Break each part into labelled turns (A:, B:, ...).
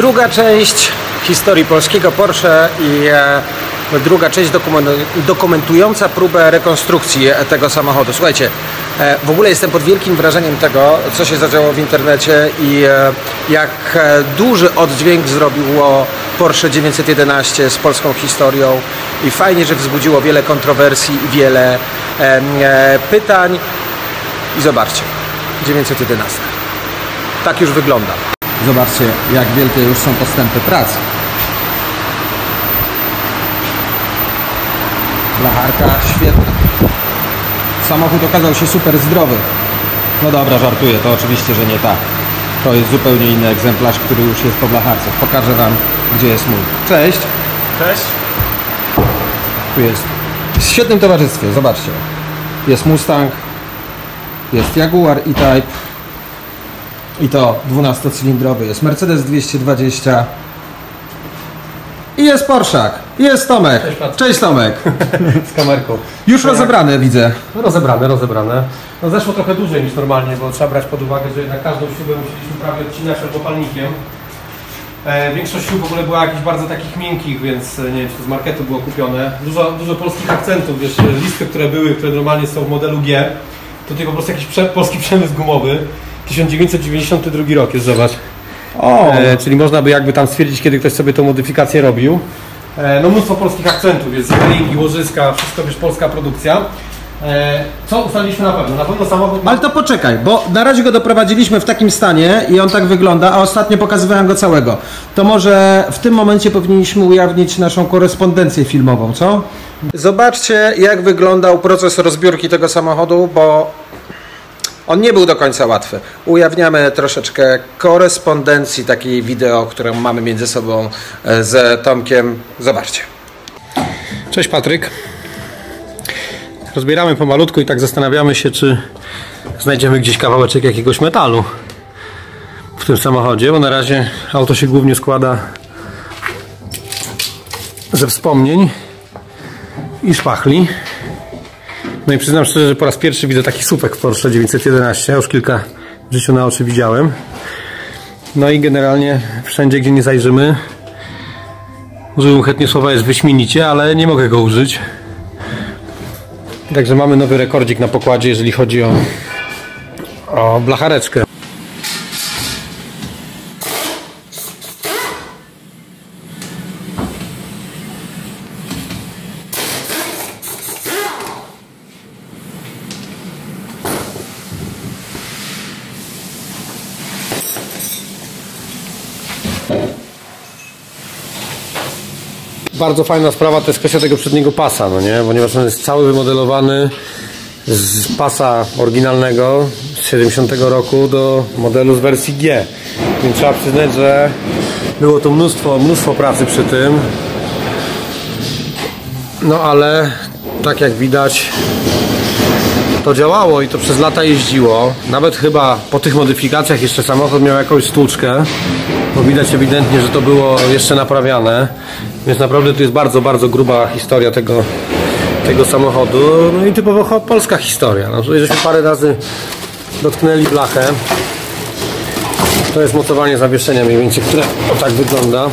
A: Druga część historii polskiego Porsche i druga część dokumentująca próbę rekonstrukcji tego samochodu. Słuchajcie, w ogóle jestem pod wielkim wrażeniem tego, co się zadziało w internecie i jak duży oddźwięk zrobiło Porsche 911 z polską historią i fajnie, że wzbudziło wiele kontrowersji i wiele pytań. I zobaczcie, 911. Tak już wygląda.
B: Zobaczcie, jak wielkie już są postępy prac. Blacharka świetna. Samochód okazał się super zdrowy. No dobra, żartuję, to oczywiście, że nie tak. To jest zupełnie inny egzemplarz, który już jest po blacharce. Pokażę wam, gdzie jest mój. Cześć.
A: Cześć.
B: Tu jest. W świetnym towarzystwie, zobaczcie. Jest Mustang, jest Jaguar E-Type i to 12-cylindrowy, jest Mercedes 220 i jest Porszak, jest Tomek. Cześć Tomek.
C: Z kamerką.
B: Już rozebrane widzę.
C: No rozebrane. No zeszło trochę dłużej niż normalnie, bo trzeba brać pod uwagę, że jednak każdą śrubę musieliśmy prawie odcinać albo palnikiem. Większość śrub w ogóle była jakichś bardzo takich miękkich, więc nie wiem, czy to z marketu było kupione. Dużo polskich akcentów, wiesz, listy, które normalnie są w modelu G. Tutaj po prostu jakiś polski przemysł gumowy. 1992 rok jest, zobacz. Czyli można by jakby tam stwierdzić, kiedy ktoś sobie tą modyfikację robił. No mnóstwo polskich akcentów, jest ringi, łożyska, wszystko, wiesz, polska produkcja. Co ustaliliśmy na pewno? Na pewno samochód...
B: Ale to poczekaj, bo na razie go doprowadziliśmy w takim stanie i on tak wygląda, a ostatnio pokazywałem go całego. To może w tym momencie powinniśmy ujawnić naszą korespondencję filmową, co?
A: Zobaczcie, jak wyglądał proces rozbiórki tego samochodu, bo on nie był do końca łatwy. Ujawniamy troszeczkę korespondencji takiej wideo, którą mamy między sobą z Tomkiem. Zobaczcie.
C: Cześć Patryk. Rozbieramy pomalutku i tak zastanawiamy się, czy znajdziemy gdzieś kawałeczek jakiegoś metalu w tym samochodzie, bo na razie auto się głównie składa ze wspomnień i szpachli. No i przyznam szczerze, że po raz pierwszy widzę taki słupek w Porsche 911. Ja już kilka w życiu na oczy widziałem. No i generalnie wszędzie, gdzie nie zajrzymy, użyłem chętnie słowa jest wyśmienicie, ale nie mogę go użyć. Także mamy nowy rekordzik na pokładzie, jeżeli chodzi o blachareczkę. Bardzo fajna sprawa to jest kwestia tego przedniego pasa, no nie? Ponieważ on jest cały wymodelowany z pasa oryginalnego z 70 roku do modelu z wersji G. Więc trzeba przyznać, że było tu mnóstwo pracy przy tym. No ale tak jak widać, to działało i to przez lata jeździło. Nawet chyba po tych modyfikacjach jeszcze samochód miał jakąś stłuczkę, bo widać ewidentnie, że to było jeszcze naprawiane. Więc naprawdę to jest bardzo gruba historia tego samochodu. No i typowo polska historia. No tutaj żeśmy parę razy dotknęli blachę. To jest mocowanie zawieszenia mniej więcej, które tak wygląda.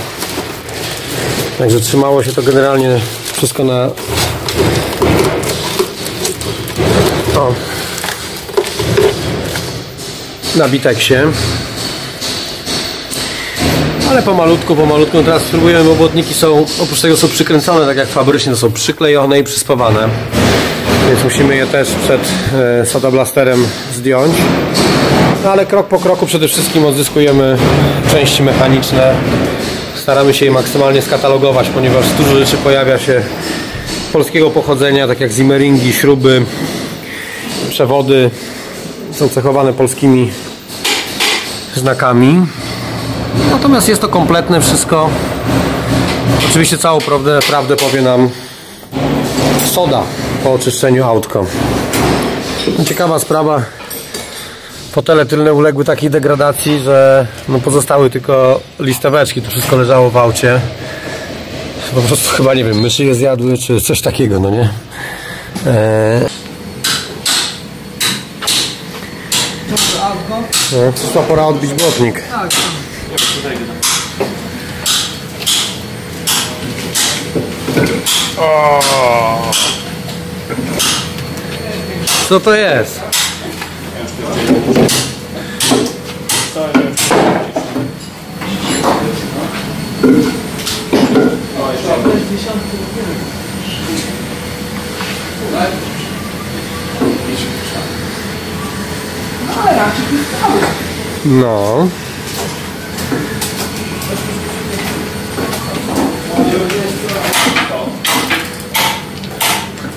C: Także trzymało się to generalnie wszystko na biteksie. Ale pomalutku, teraz spróbujemy, bo błotniki są, oprócz tego są przykręcone, tak jak fabrycznie, to są przyklejone i przyspawane. Więc musimy je też przed soda blasterem zdjąć. No ale krok po kroku przede wszystkim odzyskujemy części mechaniczne. Staramy się je maksymalnie skatalogować, ponieważ dużo rzeczy pojawia się polskiego pochodzenia, tak jak zimmeringi, śruby, przewody. Są cechowane polskimi znakami. Natomiast jest to kompletne wszystko. Oczywiście całą prawdę powie nam soda po oczyszczeniu autko. Ciekawa sprawa. Fotele tylne uległy takiej degradacji, że no pozostały tylko listeweczki. To wszystko leżało w aucie. Po prostu chyba, nie wiem, myszy je zjadły, czy coś takiego, no nie?
B: Dobrze, autko?
C: No, przyszła pora odbić błotnik.
B: Tak.
C: Co to jest? No.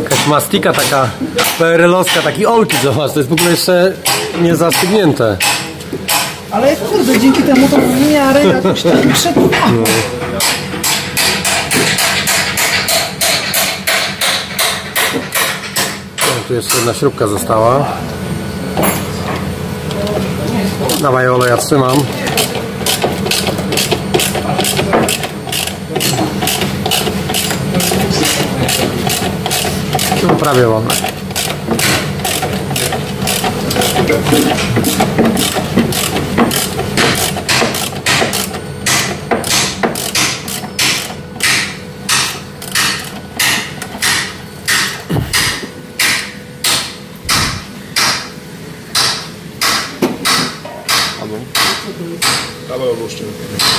C: Jakaś mastika taka PRL-owska, taki olki, zobacz, to jest w ogóle jeszcze nie zastygnięte.
D: Ale kurde, dzięki temu to w miarę jakoś tak przetrwało.
C: Tu jeszcze jedna śrubka została. Dawaj, Ole, ja trzymam. No, prawie wolne.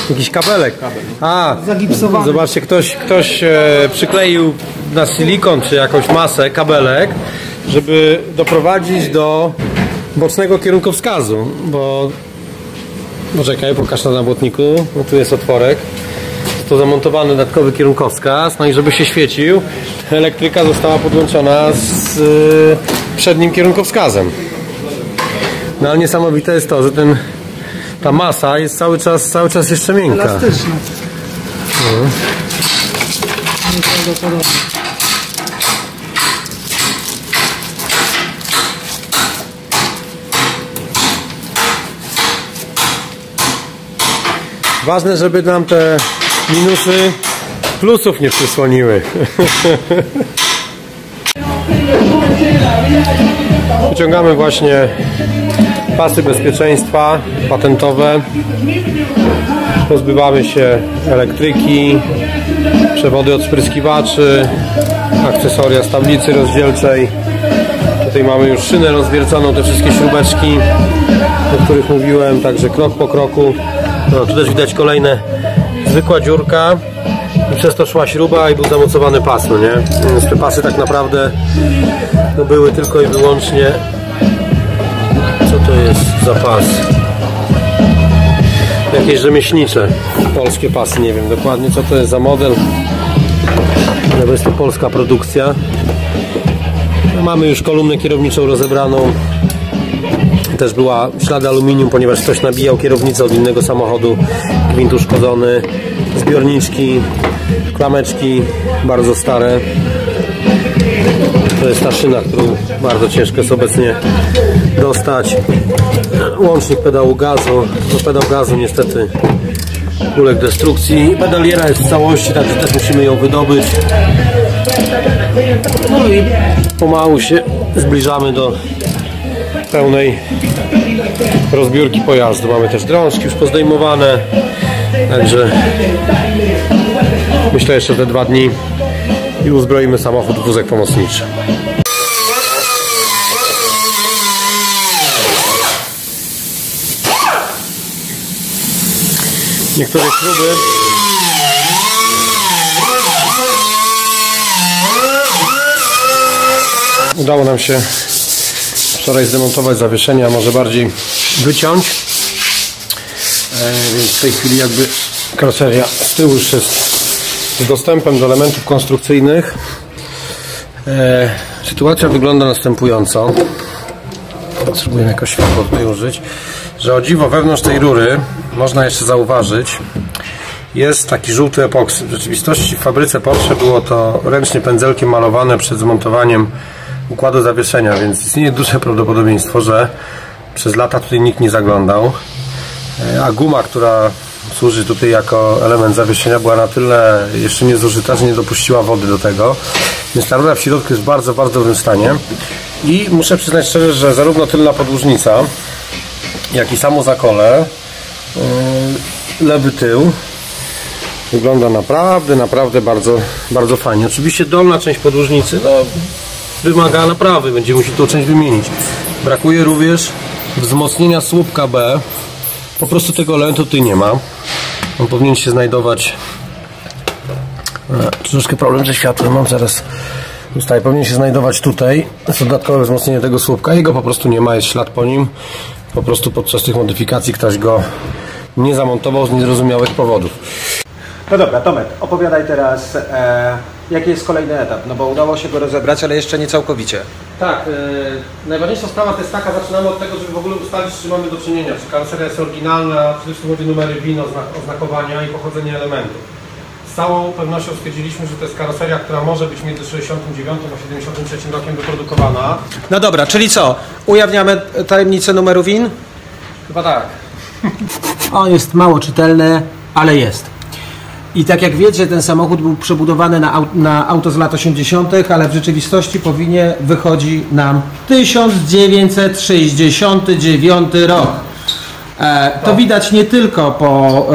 C: Jakiś kabelek. A,
D: Zagipsowany.
C: zobaczcie, ktoś przykleił na silikon czy jakąś masę kabelek, żeby doprowadzić do bocznego kierunkowskazu, bo poczekaj, pokaż na błotniku, no tu jest otworek, to zamontowany dodatkowy kierunkowskaz, no i żeby się świecił, elektryka została podłączona z przednim kierunkowskazem. No ale niesamowite jest to, że ta masa jest cały czas jeszcze miękka.
D: Elastyczne.
C: No.
D: Nieprawdopodobne.
C: Ważne, żeby nam te minusy plusów nie przysłoniły. Wyciągamy właśnie pasy bezpieczeństwa patentowe. Pozbywamy się elektryki, przewody od spryskiwaczy, akcesoria z tablicy rozdzielczej. Tutaj mamy już szynę rozwierconą, te wszystkie śrubeczki, o których mówiłem, także krok po kroku. No, tu też widać kolejne zwykła dziurka i przez to szła śruba i był zamocowany pas, no nie? Więc te pasy tak naprawdę no, były tylko i wyłącznie... Co to jest za pas? Jakieś rzemieślnicze polskie pasy, nie wiem dokładnie co to jest za model. To jest to polska produkcja. No, mamy już kolumnę kierowniczą rozebraną. Też była ślady aluminium, ponieważ ktoś nabijał kierownicę od innego samochodu. Gwint uszkodzony, zbiorniczki, klameczki bardzo stare. To jest ta szyna, którą bardzo ciężko jest obecnie dostać. Łącznik pedału gazu. No, pedał gazu niestety uległ destrukcji. Pedaliera jest w całości, także też musimy ją wydobyć. No i pomału się zbliżamy do pełnej rozbiórki pojazdu. Mamy też drążki już pozdejmowane. Także myślę jeszcze te 2 dni i uzbroimy samochód w wózek pomocniczy. Niektóre śruby udało nam się wczoraj zdemontować zawieszenie, a może bardziej wyciąć. Więc w tej chwili jakby karoseria z tyłu już jest z dostępem do elementów konstrukcyjnych. Sytuacja wygląda następująco. Spróbuję jakoś światło tutaj użyć, że o dziwo wewnątrz tej rury można jeszcze zauważyć, jest taki żółty epoksyd. W rzeczywistości w fabryce Porsche było to ręcznie pędzelkiem malowane przed zmontowaniem układu zawieszenia, więc istnieje duże prawdopodobieństwo, że przez lata tutaj nikt nie zaglądał, a guma, która służy tutaj jako element zawieszenia, była na tyle jeszcze niezużyta, że nie dopuściła wody do tego, więc ta rura w środku jest w bardzo, bardzo dobrym stanie i muszę przyznać szczerze, że zarówno tylna podłużnica, jak i samo zakole, lewy tył Wygląda naprawdę bardzo fajnie. Oczywiście dolna część podłużnicy wymaga naprawy, będziemy musieli tą część wymienić. Brakuje również wzmocnienia słupka B. Po prostu tego elementu tutaj nie ma. On powinien się znajdować... Troszkę problem ze światłem mam, zaraz ustaję. Powinien się znajdować tutaj. Jest dodatkowe wzmocnienie tego słupka. Jego po prostu nie ma, jest ślad po nim. Po prostu podczas tych modyfikacji ktoś go nie zamontował z niezrozumiałych powodów.
A: No dobra, Tomek, opowiadaj teraz, jaki jest kolejny etap, no bo udało się go rozebrać, ale jeszcze nie całkowicie.
C: Tak, najważniejsza sprawa to jest taka, zaczynamy od tego, żeby w ogóle ustalić, czy mamy do czynienia, czy karoseria jest oryginalna, przede wszystkim chodzi o numery WIN, oznakowania i pochodzenie elementów. Z całą pewnością stwierdziliśmy, że to jest karoseria, która może być między 69 a 73 rokiem wyprodukowana.
A: No dobra, czyli co? Ujawniamy tajemnicę numeru WIN?
C: Chyba tak.
A: On jest mało czytelny, ale jest. I tak jak wiecie, ten samochód był przebudowany na auto z lat 80., ale w rzeczywistości po winie wychodzi nam 1969 rok. To widać nie tylko po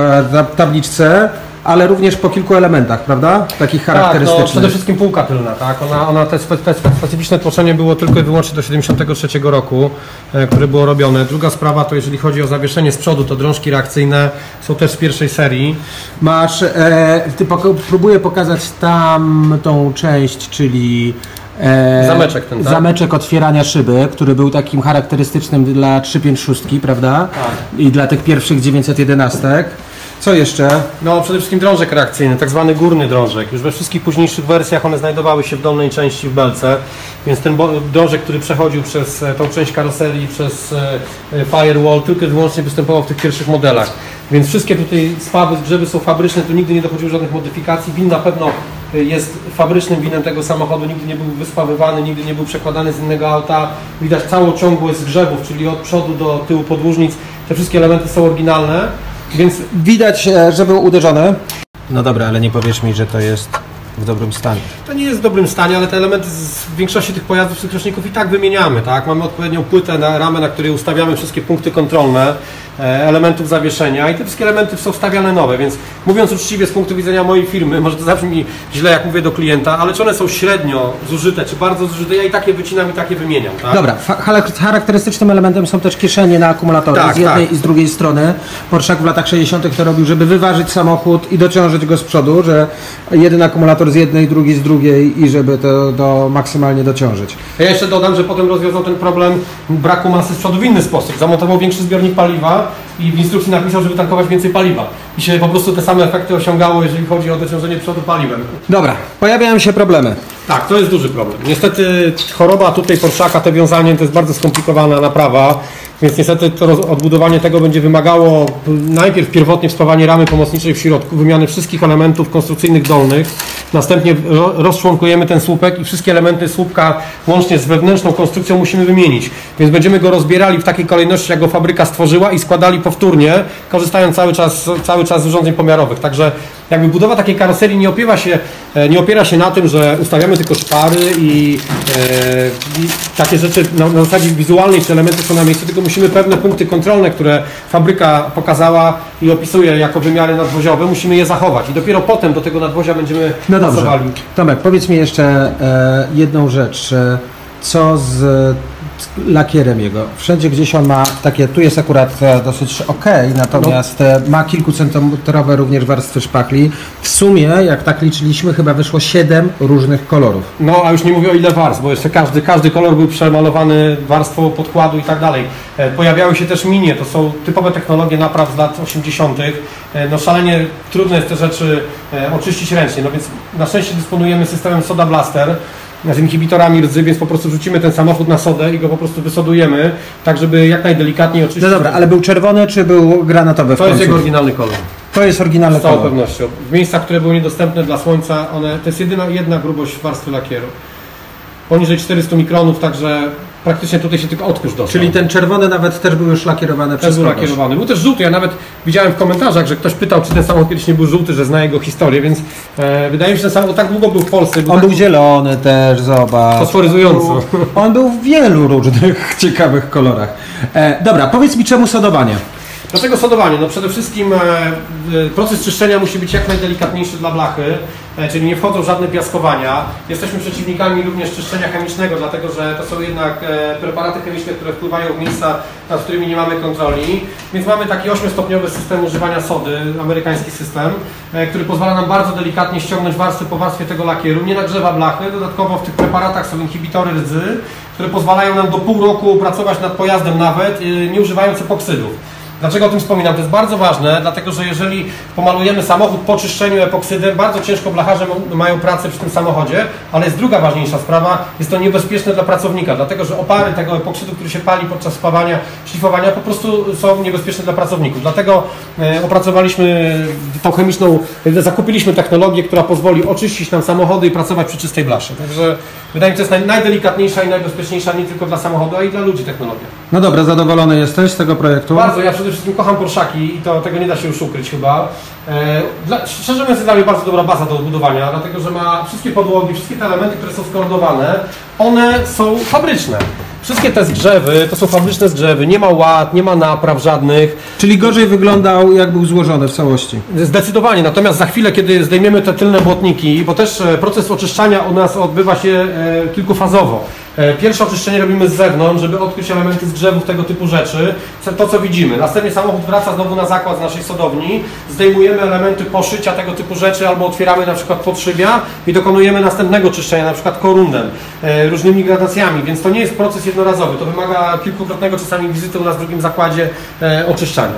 A: tabliczce, ale również po kilku elementach, prawda? Takich charakterystycznych.
C: Tak, przede wszystkim półka tylna, tak? Te specyficzne tłoczenie było tylko i wyłącznie do 73 roku, które było robione. Druga sprawa to jeżeli chodzi o zawieszenie z przodu, to drążki reakcyjne są też z pierwszej serii.
A: Masz, próbuję pokazać tamtą część, czyli
C: zameczek ten, tak?
A: Zameczek otwierania szyby, który był takim charakterystycznym dla 356, prawda?
C: Tak.
A: I dla tych pierwszych 911. Co jeszcze?
C: No przede wszystkim drążek reakcyjny, tak zwany górny drążek. Już we wszystkich późniejszych wersjach one znajdowały się w dolnej części w belce, więc ten drążek, który przechodził przez tą część karoserii, przez firewall, tylko i wyłącznie występował w tych pierwszych modelach. Więc wszystkie tutaj spawy, zgrzewy są fabryczne, tu nigdy nie dochodziło żadnych modyfikacji. Win na pewno jest fabrycznym winem tego samochodu, nigdy nie był wyspawywany, nigdy nie był przekładany z innego auta. Widać całą ciągłość zgrzewów, czyli od przodu do tyłu podłużnic. Te wszystkie elementy są oryginalne. Więc
A: widać, że był uderzony. No dobra, ale nie powiesz mi, że to jest w dobrym stanie.
C: to nie jest w dobrym stanie, ale te elementy w większości tych pojazdów, tych roczników i tak wymieniamy, tak? Mamy odpowiednią płytę na ramę, na której ustawiamy wszystkie punkty kontrolne elementów zawieszenia i te wszystkie elementy są wstawiane nowe, więc mówiąc uczciwie z punktu widzenia mojej firmy, może to zabrzmi źle jak mówię do klienta, ale czy one są średnio zużyte, czy bardzo zużyte, ja i takie wycinam i takie wymieniam, tak?
A: Dobra, charakterystycznym elementem są też kieszenie na akumulatory
C: Tak,
A: z jednej
C: tak.
A: i z drugiej strony. Porsche w latach 60. to robił, żeby wyważyć samochód i dociążyć go z przodu, że jeden akumulator z jednej, drugi z drugiej i żeby to maksymalnie dociążyć.
C: Ja jeszcze dodam, że potem rozwiązał ten problem braku masy z przodu w inny sposób. Zamontował większy zbiornik paliwa i w instrukcji napisał, żeby tankować więcej paliwa. I się po prostu te same efekty osiągało, jeżeli chodzi o dociążenie przodu paliwem.
A: Dobra, pojawiają się problemy.
C: Tak, to jest duży problem. Niestety choroba tutaj Porszaka, te wiązanie to jest bardzo skomplikowana naprawa, więc niestety to odbudowanie tego będzie wymagało najpierw pierwotnie wspawanie ramy pomocniczej w środku, wymiany wszystkich elementów konstrukcyjnych dolnych, następnie rozczłonkujemy ten słupek i wszystkie elementy słupka łącznie z wewnętrzną konstrukcją musimy wymienić. Więc będziemy go rozbierali w takiej kolejności, jak go fabryka stworzyła i składali powtórnie, korzystając cały czas z urządzeń pomiarowych. Także jakby budowa takiej karoserii nie opiera się na tym, że ustawiamy tylko szpary i takie rzeczy na zasadzie wizualnej, czy elementy są na miejscu, tylko musimy pewne punkty kontrolne, które fabryka pokazała i opisuje jako wymiary nadwoziowe, musimy je zachować i dopiero potem do tego nadwozia będziemy
A: No dobrze.
C: pasowali.
A: Tomek, powiedz mi jeszcze jedną rzecz. Co z lakierem jego? Wszędzie gdzieś on ma takie, tu jest akurat dosyć ok, natomiast ma kilkucentymetrowe również warstwy szpachli. W sumie, jak tak liczyliśmy, chyba wyszło 7 różnych kolorów.
C: No, a już nie mówię o ile warstw, bo jeszcze każdy kolor był przemalowany warstwą podkładu i tak dalej. Pojawiały się też minie, to są typowe technologie napraw z lat 80. No szalenie trudno jest te rzeczy oczyścić ręcznie, no więc na szczęście dysponujemy systemem Soda Blaster, z inhibitorami rdzy, więc po prostu rzucimy ten samochód na sodę i go po prostu wysodujemy, tak żeby jak najdelikatniej oczyścić.
A: No dobra, ale był czerwony czy był granatowy w
C: To jest
A: końcu?
C: jego oryginalny kolor.
A: To jest oryginalny
C: Z całą
A: kolor.
C: pewnością. W miejscach, które były niedostępne dla słońca, to jest jedna grubość warstwy lakieru. Poniżej 400 mikronów, także praktycznie tutaj się tylko odkurz dostał.
A: Czyli ten czerwony nawet też był już lakierowany
C: też
A: przez
C: był
A: kogoś.
C: lakierowany. Był też żółty. Ja nawet widziałem w komentarzach, że ktoś pytał, czy ten samochód kiedyś nie był żółty, że zna jego historię, więc wydaje mi się, że ten samochód tak długo był w Polsce.
A: On był zielony też, zobacz.
C: Fosforyzująco.
A: On był w wielu różnych ciekawych kolorach. Dobra, powiedz mi czemu sodowanie?
C: Dlaczego sodowanie? No przede wszystkim proces czyszczenia musi być jak najdelikatniejszy dla blachy, czyli nie wchodzą żadne piaskowania. Jesteśmy przeciwnikami również czyszczenia chemicznego, dlatego że to są jednak preparaty chemiczne, które wpływają w miejsca, nad którymi nie mamy kontroli. Więc mamy taki 8-stopniowy system używania sody, amerykański system, który pozwala nam bardzo delikatnie ściągnąć warstwę po warstwie tego lakieru. Nie nagrzewa blachy. Dodatkowo w tych preparatach są inhibitory rdzy, które pozwalają nam do pół roku pracować nad pojazdem nawet, nie używając epoksydów. Dlaczego o tym wspominam? To jest bardzo ważne, dlatego że jeżeli pomalujemy samochód po czyszczeniu epoksydem, bardzo ciężko blacharze mają pracę przy tym samochodzie, ale jest druga ważniejsza sprawa, jest to niebezpieczne dla pracownika, dlatego że opary tego epoksydu, który się pali podczas spawania, szlifowania, po prostu są niebezpieczne dla pracowników. Dlatego opracowaliśmy tą chemiczną, zakupiliśmy technologię, która pozwoli oczyścić nam samochody i pracować przy czystej blaszy. Także wydaje mi się, że to jest najdelikatniejsza i najbezpieczniejsza nie tylko dla samochodu, a i dla ludzi technologia.
B: No dobra, zadowolony jesteś z tego projektu?
C: Bardzo, ja przede wszystkim kocham Porszaki i tego nie da się już ukryć chyba. Szczerze mówiąc, jest dla mnie bardzo dobra baza do odbudowania, dlatego że ma wszystkie podłogi, wszystkie te elementy, które są skorodowane, one są fabryczne. Wszystkie te zgrzewy, to są fabryczne zgrzewy, nie ma łat, nie ma napraw żadnych.
B: Czyli gorzej wyglądał, jak był złożony w całości.
C: Zdecydowanie, natomiast za chwilę, kiedy zdejmiemy te tylne błotniki, bo też proces oczyszczania u nas odbywa się kilkufazowo. Pierwsze oczyszczenie robimy z zewnątrz, żeby odkryć elementy zgrzewów, tego typu rzeczy, to co widzimy. Następnie samochód wraca znowu na zakład z naszej sodowni, zdejmujemy elementy poszycia, tego typu rzeczy, albo otwieramy na przykład podszybia i dokonujemy następnego czyszczenia, na przykład korundem, różnymi gradacjami, więc to nie jest proces jednorazowy, to wymaga kilkukrotnego czasami wizyty u nas w drugim zakładzie oczyszczania.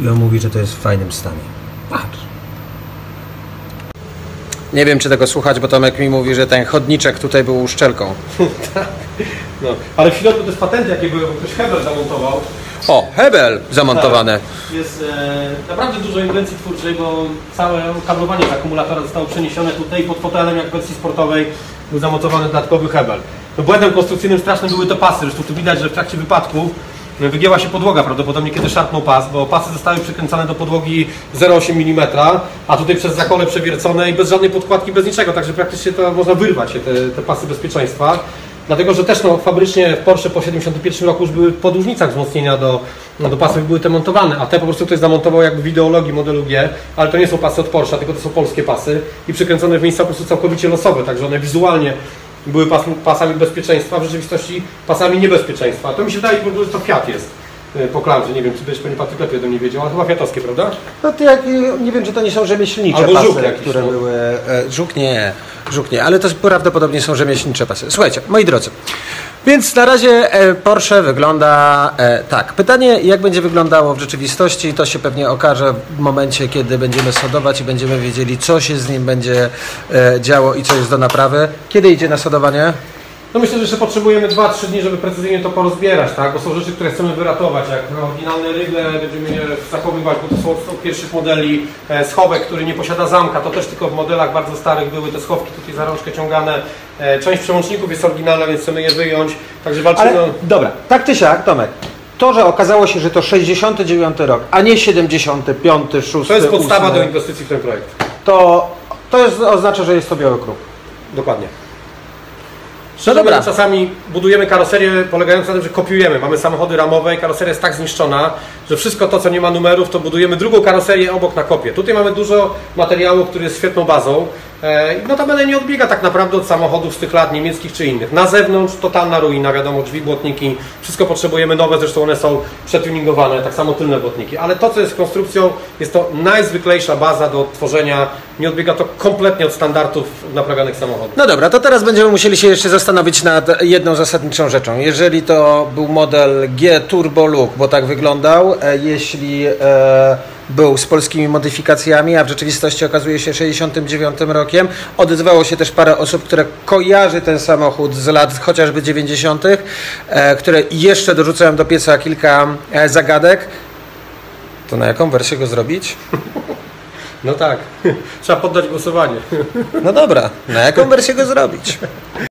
A: I on mówi, że to jest w fajnym stanie. Patrz. Nie wiem, czy tego słuchać, bo Tomek mi mówi, że ten chodniczek tutaj był uszczelką.
C: No, ale w środku też patenty, jakie były, bo ktoś Hebel zamontował.
A: O, hebel zamontowane.
C: Tak, jest naprawdę dużo inwencji twórczej, bo całe kablowanie z akumulatora zostało przeniesione tutaj pod fotelem, jak w wersji sportowej był zamontowany dodatkowy hebel. No, błędem konstrukcyjnym strasznym były te pasy, zresztą tu widać, że w trakcie wypadku wygięła się podłoga prawdopodobnie, kiedy szarpnął pas, bo pasy zostały przykręcane do podłogi 0,8 mm, a tutaj przez zakole przewiercone i bez żadnej podkładki, bez niczego, także praktycznie to można wyrwać się te pasy bezpieczeństwa. Dlatego, że też fabrycznie w Porsche po 1971 roku już były w podłużnicach wzmocnienia do pasów, były te montowane, a te po prostu ktoś zamontował jakby w ideologii modelu G, ale to nie są pasy od Porsche, tylko to są polskie pasy i przykręcone w miejsca po prostu całkowicie losowe, także one wizualnie były pasami bezpieczeństwa, w rzeczywistości pasami niebezpieczeństwa. To mi się wydaje, że to Fiat jest po klamrze. Nie wiem, czy byś Panie Patryk lepiej ode mnie wiedział, ale chyba fiatowskie, prawda?
A: No to nie wiem, czy to nie są rzemieślnicze
C: albo
A: pasy,
C: żuk jakiś,
A: które
C: no.
A: były... Żuk nie, ale to prawdopodobnie są rzemieślnicze pasy. Słuchajcie, moi drodzy, więc na razie Porsche wygląda tak. Pytanie, jak będzie wyglądało w rzeczywistości, to się pewnie okaże w momencie, kiedy będziemy sodować i będziemy wiedzieli, co się z nim będzie działo i co jest do naprawy. Kiedy idzie na sodowanie?
C: No myślę, że jeszcze potrzebujemy 2-3 dni, żeby precyzyjnie to porozbierać, tak? Bo są rzeczy, które chcemy wyratować, jak oryginalne rygle będziemy je zachowywać, bo to są od pierwszych modeli schowek, który nie posiada zamka, to też tylko w modelach bardzo starych były te schowki tutaj za rączkę ciągane. Część przełączników jest oryginalna, więc chcemy je wyjąć, także walczymy.
A: Ale, dobra, tak czy siak, Tomek, to, że okazało się, że to 69 rok, a nie 75, 6,
C: To jest podstawa
A: 8,
C: do inwestycji w ten projekt.
A: to oznacza, że jest to biały kruk.
C: Dokładnie. Szczerze mówiąc, czasami budujemy karoserię polegającą na tym, że kopiujemy. Mamy samochody ramowe i karoseria jest tak zniszczona, że wszystko to, co nie ma numerów, to budujemy drugą karoserię obok na kopie. Tutaj mamy dużo materiału, który jest świetną bazą. Notabene nie odbiega tak naprawdę od samochodów z tych lat niemieckich czy innych. Na zewnątrz totalna ruina, wiadomo, drzwi, błotniki, wszystko potrzebujemy nowe, zresztą one są przetuningowane, tak samo tylne błotniki. Ale to, co jest konstrukcją, jest to najzwyklejsza baza do odtworzenia. Nie odbiega to kompletnie od standardów naprawianych samochodów.
A: No dobra, to teraz będziemy musieli się jeszcze zastanowić nad jedną zasadniczą rzeczą. Jeżeli to był model G Turbo Look, bo tak wyglądał, jeśli był z polskimi modyfikacjami, a w rzeczywistości okazuje się 69 rokiem, odezwało się też parę osób, które kojarzy ten samochód z lat chociażby 90., które jeszcze dorzucają do pieca kilka zagadek. To na jaką wersję go zrobić?
C: No tak, trzeba poddać głosowanie.
A: No dobra, na jaką wersję go zrobić?